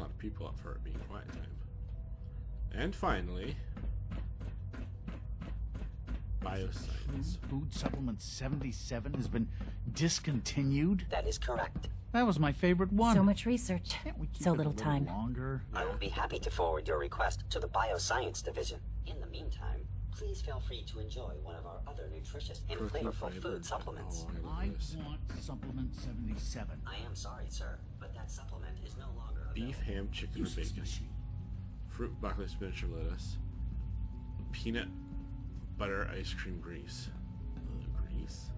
a lot of people up for it being quiet time. And finally, bioscience. Food supplement 77 has been discontinued? That is correct. That was my favorite one. So much research, Can't we keep so it little a time. Longer? I will be happy to forward your request to the Bioscience Division. In the meantime, please feel free to enjoy one of our other nutritious and flavorful food supplements. I want supplement 77. I am sorry, sir, but that supplement is no longer available. Beef, ham, chicken, or Useless bacon. machine. Fruit, broccoli, spinach, or lettuce. Peanut butter, ice cream, grease. Grease?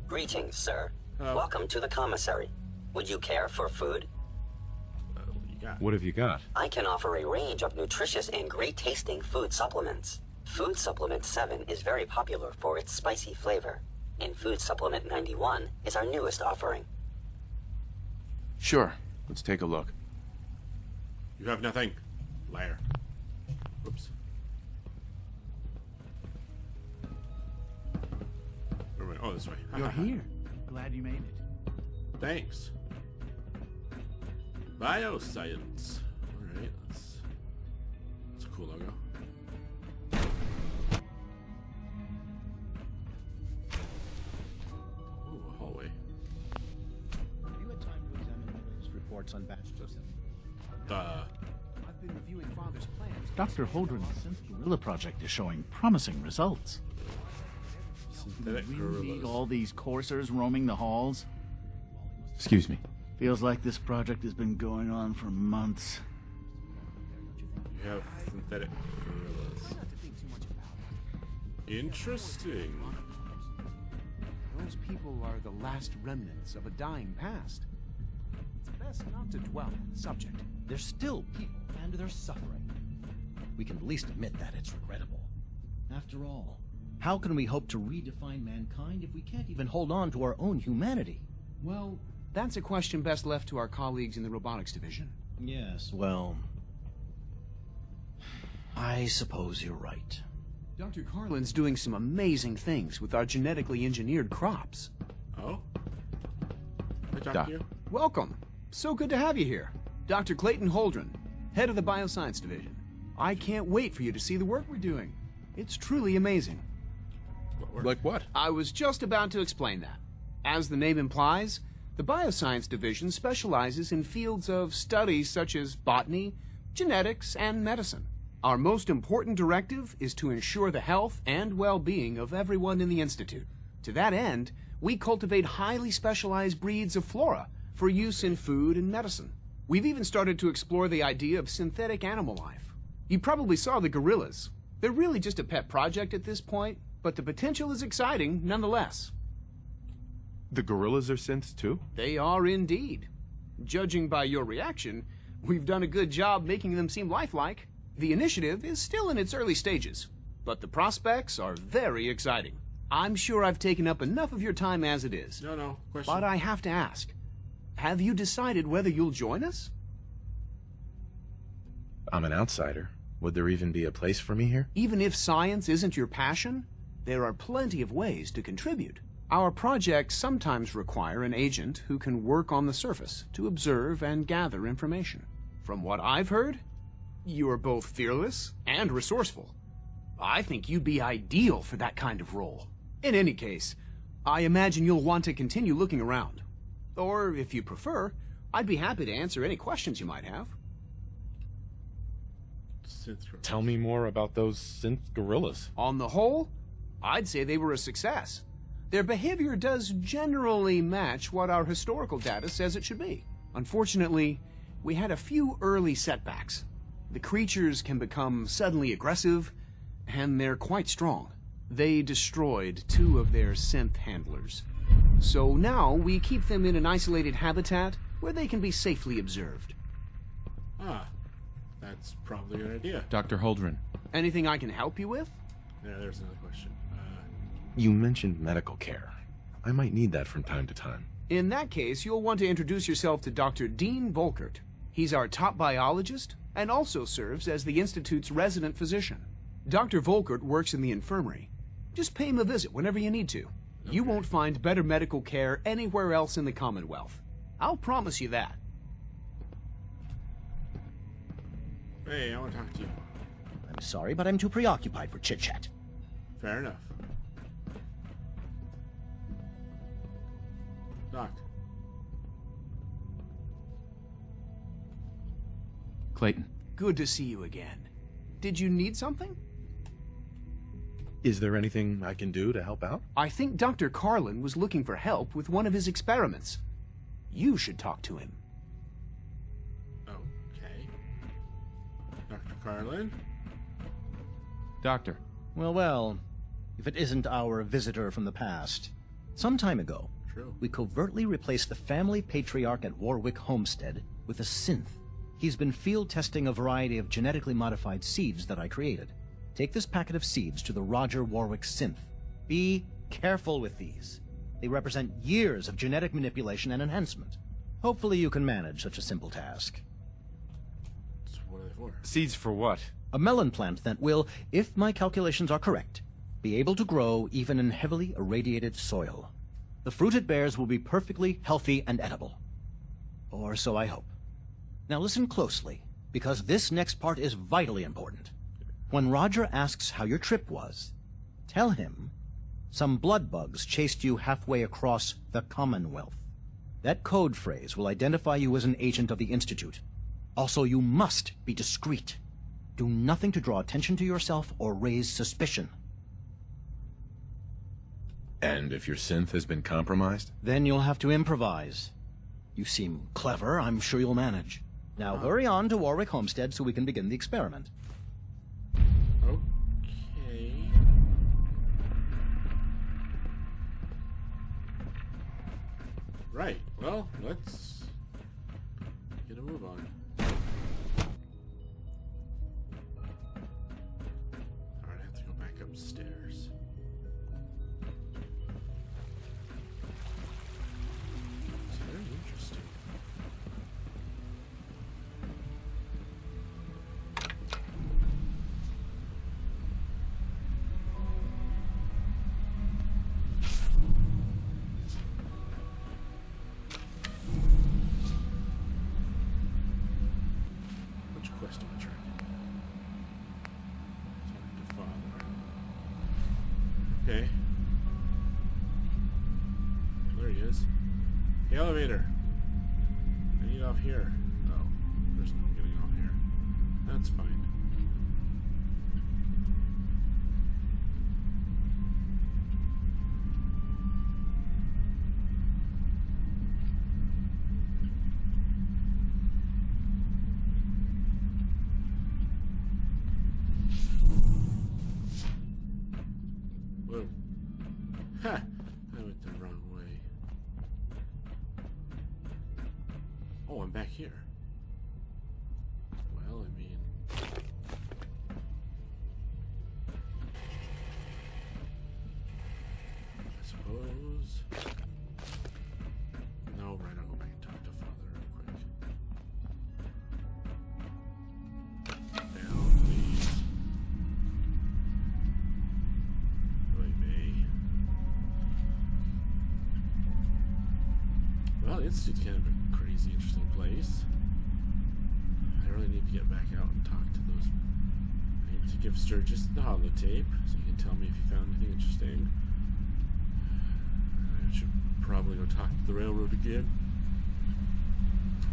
Greetings, sir. Hello. Welcome to the commissary. Would you care for food? What do you got? What have you got? I can offer a range of nutritious and great-tasting food supplements. Food Supplement 7 is very popular for its spicy flavor, and Food Supplement 91 is our newest offering. Sure. Let's take a look. You have nothing. Liar. Oops. Where am I? Oh, this way. You're here. Glad you made it. Thanks. Bioscience. Alright, that's a cool logo. Ooh, a hallway. Have you had time to examine the latest reports on batch Joseph? I've been reviewing Father's plans. Dr. Holdren's Synth Gorilla project is showing promising results. Synthetic We really need gorillas. all these coursers roaming the halls. Excuse me. Feels like this project has been going on for months. You have synthetic gorillas. Not to think too much about it. Interesting. Those people are the last remnants of a dying past. It's best not to dwell on the subject. They're still people, and they're suffering. We can at least admit that it's regrettable. After all, how can we hope to redefine mankind if we can't even hold on to our own humanity? Well, that's a question best left to our colleagues in the robotics division. Yes, well, I suppose you're right. Dr. Carlin's doing some amazing things with our genetically engineered crops. Oh? I talked Doc. to you? Welcome. So good to have you here. Dr. Clayton Holdren, head of the Bioscience Division. I can't wait for you to see the work we're doing. It's truly amazing. What work? Like what? I was just about to explain that. As the name implies, the Bioscience Division specializes in fields of study such as botany, genetics, and medicine. Our most important directive is to ensure the health and well-being of everyone in the Institute. To that end, we cultivate highly specialized breeds of flora for use in food and medicine. We've even started to explore the idea of synthetic animal life. You probably saw the gorillas. They're really just a pet project at this point, but the potential is exciting nonetheless. The gorillas are synths too? They are indeed. Judging by your reaction, we've done a good job making them seem lifelike. The initiative is still in its early stages, but the prospects are very exciting. I'm sure I've taken up enough of your time as it is. No. Question. But I have to ask, have you decided whether you'll join us? I'm an outsider. Would there even be a place for me here? Even if science isn't your passion, there are plenty of ways to contribute. Our projects sometimes require an agent who can work on the surface to observe and gather information. From what I've heard, you are both fearless and resourceful. I think you'd be ideal for that kind of role. In any case, I imagine you'll want to continue looking around. Or, if you prefer, I'd be happy to answer any questions you might have. Synth gorillas. Tell me more about those synth gorillas. On the whole, I'd say they were a success. Their behavior does generally match what our historical data says it should be. Unfortunately, we had a few early setbacks. The creatures can become suddenly aggressive, and they're quite strong. They destroyed 2 of their synth handlers. So now we keep them in an isolated habitat where they can be safely observed. Ah, that's probably a good idea. Dr. Holdren. Anything I can help you with? Yeah, there's another question. You mentioned medical care. I might need that from time to time. In that case, you'll want to introduce yourself to Dr. Dean Volkert. He's our top biologist and also serves as the Institute's resident physician. Dr. Volkert works in the infirmary. Just pay him a visit whenever you need to. You won't find better medical care anywhere else in the Commonwealth. I'll promise you that. Hey, I want to talk to you. I'm sorry, but I'm too preoccupied for chit-chat. Fair enough. Doc. Clayton. Good to see you again. Did you need something? Is there anything I can do to help out? I think Dr. Carlin was looking for help with one of his experiments. You should talk to him. Okay. Dr. Carlin? Doctor. Well, if it isn't our visitor from the past. Some time ago, True. we covertly replaced the family patriarch at Warwick Homestead with a synth. He's been field testing a variety of genetically modified seeds that I created. Take this packet of seeds to the Roger Warwick synth. Be careful with these. They represent years of genetic manipulation and enhancement. Hopefully you can manage such a simple task. So what are they for? Seeds for what? A melon plant that will, if my calculations are correct, be able to grow even in heavily irradiated soil. The fruit it bears will be perfectly healthy and edible. Or so I hope. Now listen closely, because this next part is vitally important. When Roger asks how your trip was, tell him some blood bugs chased you halfway across the Commonwealth. That code phrase will identify you as an agent of the Institute. Also, you must be discreet. Do nothing to draw attention to yourself or raise suspicion. And if your synth has been compromised? Then you'll have to improvise. You seem clever. I'm sure you'll manage. Now hurry on to Warwick Homestead so we can begin the experiment. Okay. Right. Well, let's get a move on. Alright, I have to go back upstairs. It's very interesting. Which quest am I tracking? Talk to father. Okay. There he is. The elevator. I need off here. Oh, there's no getting off here. That's fine. Whoa. Ha! I went the wrong way. Oh, I'm back here. Well, I mean... I suppose... No, right, I'll go back and talk to father real quick. Down, please. Really, me. Well, the Institute's kind of a crazy, interesting place. I really need to get back out and talk to those. I need to give Sturgis the holotape so he can tell me if he found anything interesting. I should probably go talk to the railroad again.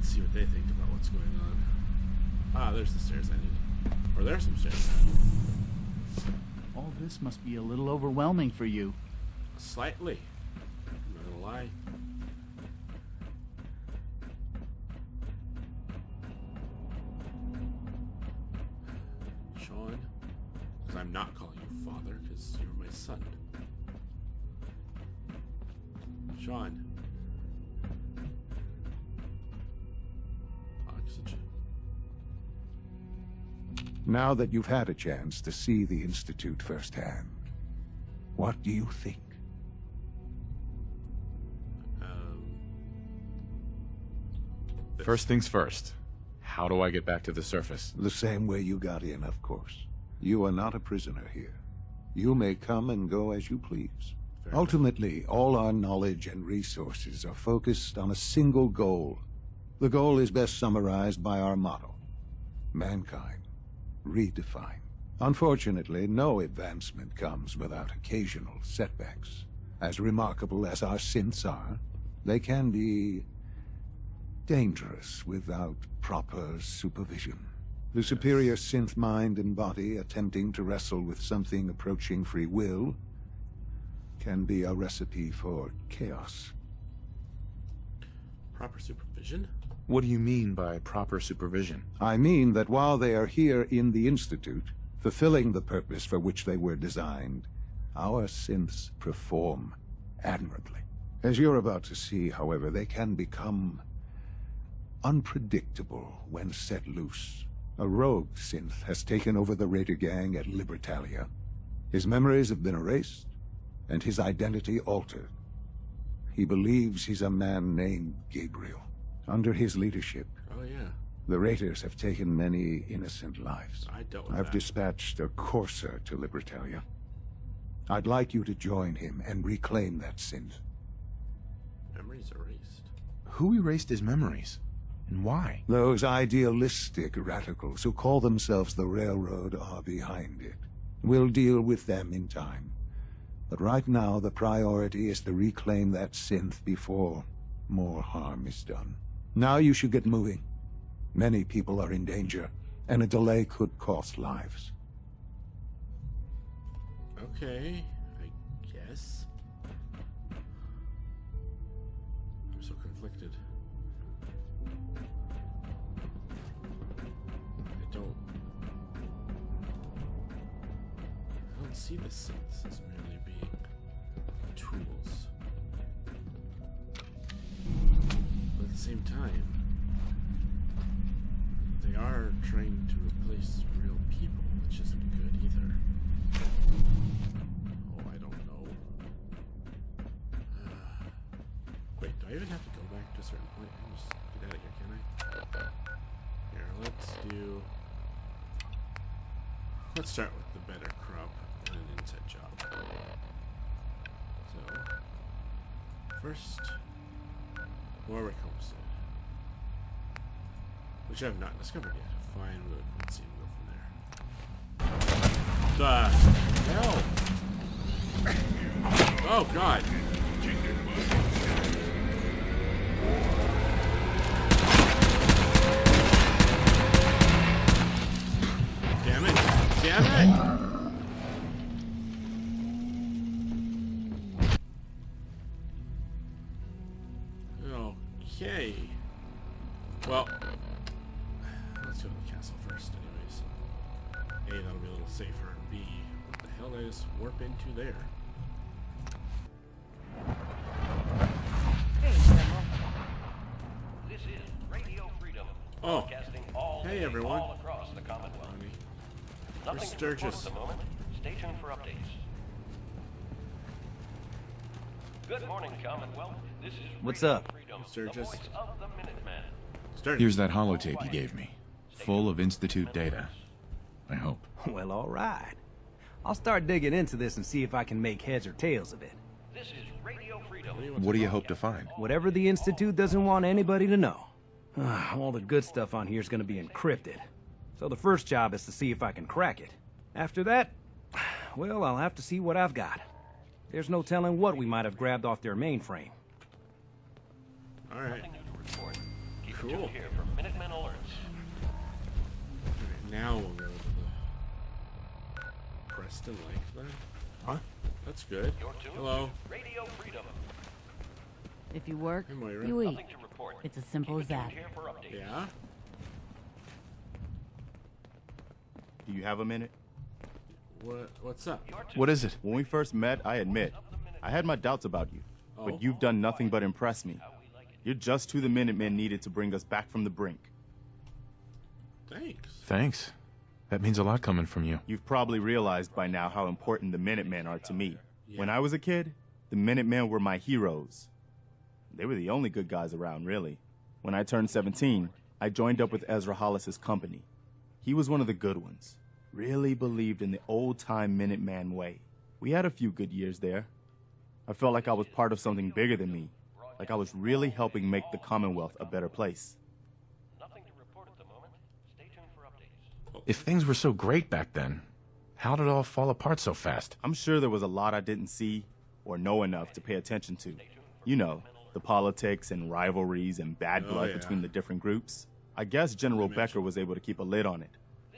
See what they think about what's going on. Ah, there's the stairs I need. Or there's some stairs. All this must be a little overwhelming for you. Slightly. I'm not gonna lie. Sean, because I'm not calling you father, because you're my son. Sean. Oxygen. Now that you've had a chance to see the Institute firsthand, what do you think? First things first. How do I get back to the surface? The same way you got in, of course. You are not a prisoner here. You may come and go as you please. Ultimately, all our knowledge and resources are focused on a single goal. The goal is best summarized by our motto: mankind, redefined. Unfortunately, no advancement comes without occasional setbacks. As remarkable as our synths are, they can be dangerous without proper supervision. The superior synth mind and body attempting to wrestle with something approaching free will can be a recipe for chaos. Proper supervision? What do you mean by proper supervision? I mean that while they are here in the Institute, fulfilling the purpose for which they were designed, our synths perform admirably. As you're about to see, however, they can become unpredictable when set loose. A rogue synth has taken over the Raider gang at Libertalia. His memories have been erased, and his identity altered. He believes he's a man named Gabriel. Under his leadership, Oh, yeah. the Raiders have taken many innocent lives. I dealt with I've that. dispatched a courser to Libertalia. I'd like you to join him and reclaim that synth. Memories erased. Who erased his memories? And why? Those idealistic radicals who call themselves the Railroad are behind it. We'll deal with them in time. But right now, the priority is to reclaim that synth before more harm is done. Now you should get moving. Many people are in danger, and a delay could cost lives. Okay, I guess. I'm so conflicted. I don't see the synths as merely being tools. But at the same time, they are trying to replace real people, which isn't good either. Oh, I don't know. Wait, do I even have to go back to a certain point? I can just get out of here, can I? Here, let's start with the better crop and an inside job. So, first, Warwick Homestead, which I have not discovered yet. Fine, let's see, we'll go from there. The hell? Oh God! Damn it! Damn it! Okay. Well, let's go to the castle first, anyways. A, that'll be a little safer. And B, what the hell did I just warp into there? Hey, General. This is Radio Freedom. Oh. Broadcasting all Hey, day, everyone. all across the Commonwealth. Ronnie. Nothing Where's to report Sturgis? at the moment. Stay tuned for updates. Good morning, Commonwealth. This is What's Radio up? Freedom, Sturgis. the voice of the Minuteman. Start. Here's that holotape you gave me, full of Institute data. I hope. Well, all right. I'll start digging into this and see if I can make heads or tails of it. This is Radio Freedom. What do you hope to find? Whatever the Institute doesn't want anybody to know. All the good stuff on here is going to be encrypted. So the first job is to see if I can crack it. After that, well, I'll have to see what I've got. There's no telling what we might have grabbed off their mainframe. All right. Nothing new to report. Keep Cool. tuned here for Minuteman alerts. Alright, now we'll go to the Preston Lake then. Huh? That's good. You're tuned Hello. to Radio Freedom. If you work, Hey, Moira. you eat. Nothing to report. It's as simple as Keep it that. tuned here for updates. Yeah? Do you have a minute? What's up? What is it? When we first met, I admit, I had my doubts about you. Oh. But you've done nothing but impress me. You're just who the Minutemen needed to bring us back from the brink. Thanks. Thanks. That means a lot coming from you. You've probably realized by now how important the Minutemen are to me. Yeah. When I was a kid, the Minutemen were my heroes. They were the only good guys around, really. When I turned 17, I joined up with Ezra Hollis's company. He was one of the good ones. Really believed in the old-time Minuteman way. We had a few good years there. I felt like I was part of something bigger than me, like I was really helping make the Commonwealth a better place. Nothing to report at the moment. Stay tuned for updates. If things were so great back then, how did it all fall apart so fast? I'm sure there was a lot I didn't see or know enough to pay attention to. You know, the politics and rivalries and bad blood between the different groups. I guess General Becker was able to keep a lid on it,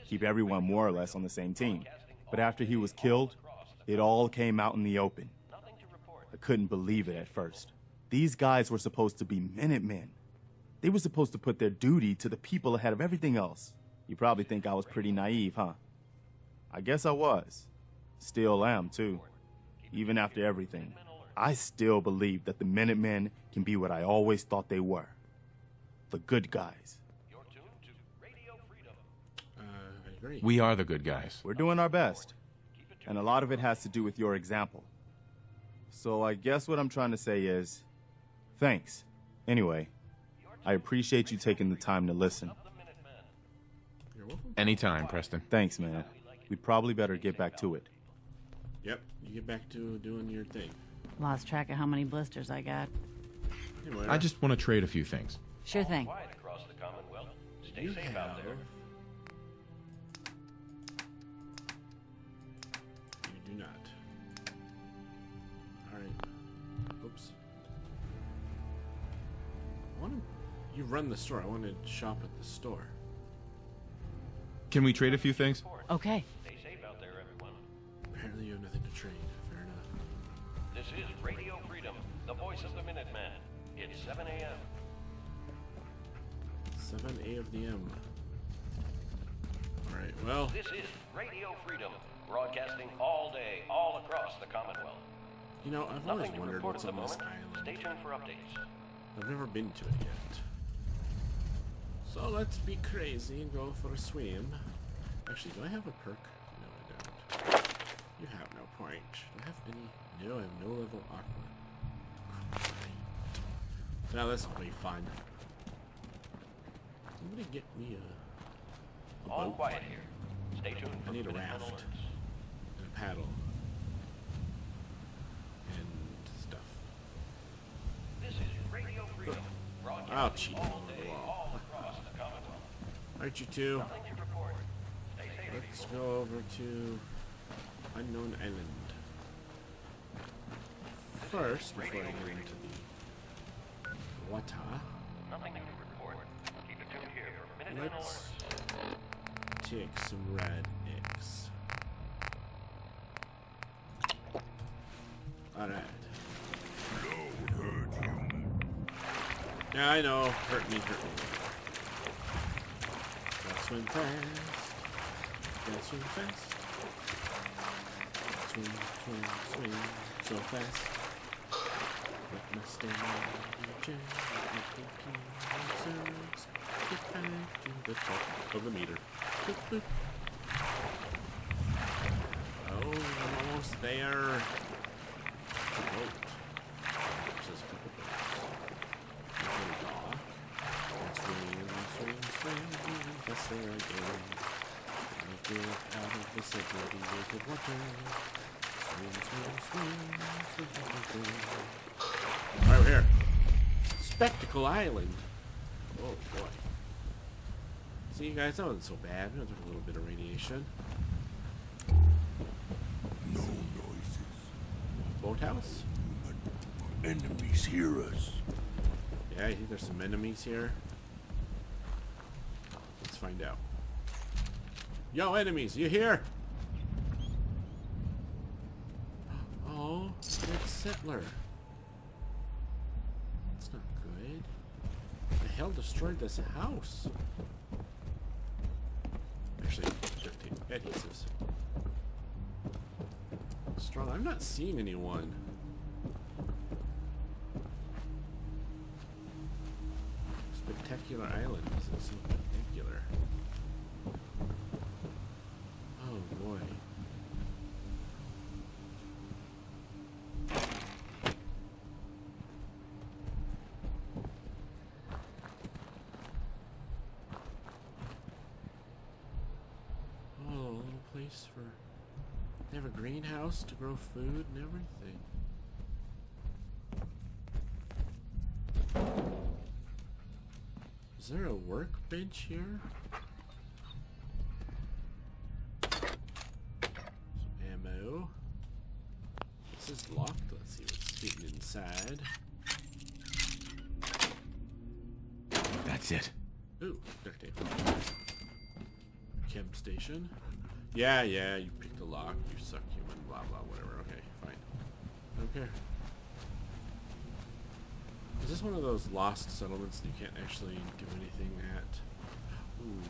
keep everyone more or less on the same team. But after he was killed, it all came out in the open. I couldn't believe it at first. These guys were supposed to be Minutemen. They were supposed to put their duty to the people ahead of everything else. You probably think I was pretty naive, huh? I guess I was. Still am, too. Even after everything, I still believe that the Minutemen can be what I always thought they were. The good guys. I agree. We are the good guys. We're doing our best. And a lot of it has to do with your example. So I guess what I'm trying to say is, thanks. Anyway, I appreciate you taking the time to listen. You're welcome. Anytime, Preston. Thanks, man. We probably better get back to it. Yep, you get back to doing your thing. Lost track of how many blisters I got. Hey, Moira, I just want to trade a few things. Sure thing. Quiet across the Commonwealth. Stay you safe out there. You do not. Alright. Oops. You run the store. I want to shop at the store. Can we trade a few things? Okay. Stay safe out there, everyone. Apparently you have nothing to trade. Fair enough. This is Radio Freedom, the voice of the Minuteman. It's 7 a.m. 7 a.m. Alright, well, This is Radio Freedom, broadcasting all day, all across the Commonwealth. you know, I've always Nothing to wondered report what's at the on this moment. island. Stay tuned for updates. I've never been to it yet. So let's be crazy and go for a swim. Actually, do I have a perk? No, I don't. You have no point. Do I have any? No, I have no level aqua. Great. Now this will be fun. Somebody get me a All boat. quiet here. Stay tuned for I need a Minuteman raft alerts. and a paddle and stuff. This is Radio Freedom, Oh, broadcasting cheating all on the day, wall. all across the Commonwealth. Alright, you two. Nothing to report. Stay safe, Let's people. go over to Unknown Island. First, before I get into the water, Nothing to report. Keep it tuned here for Minuteman let's alerts. take some red eggs. Alright. Yeah, I know. Hurt me. Gotta swim fast. Gotta swim fast. Swim so fast. Let my stamina reserves. Get back to the top of the meter. Boop, boop. Oh, I'm almost there. It's a boat. Just a couple boats. There's a dock. Let's swim, faster again. Get out of the segregated water. Swim. Alright, we're here. Spectacle Island. Oh boy. See, you guys, that wasn't so bad. We took a little bit of radiation. No noises. Boathouse? Enemies hear us. Yeah, I think there's some enemies here. Let's find out. Yo, enemies, you here? Oh, it's Settler. That's not good. The hell destroyed this house? Actually, duct tape, adhesives. Strong. I'm not seeing anyone. Spectacular Island. This is so spectacular. Oh boy. Oh, a little place for... They have a greenhouse to grow food and everything. Is there a workbench here? Some ammo. This is locked. Let's see what's hidden inside. That's it. Ooh, duct tape. Chem station. Yeah, you picked a lock. You suck, human. Blah blah. Whatever. Okay, fine. Don't care. Is this one of those lost settlements that you can't actually do anything at? Ooh.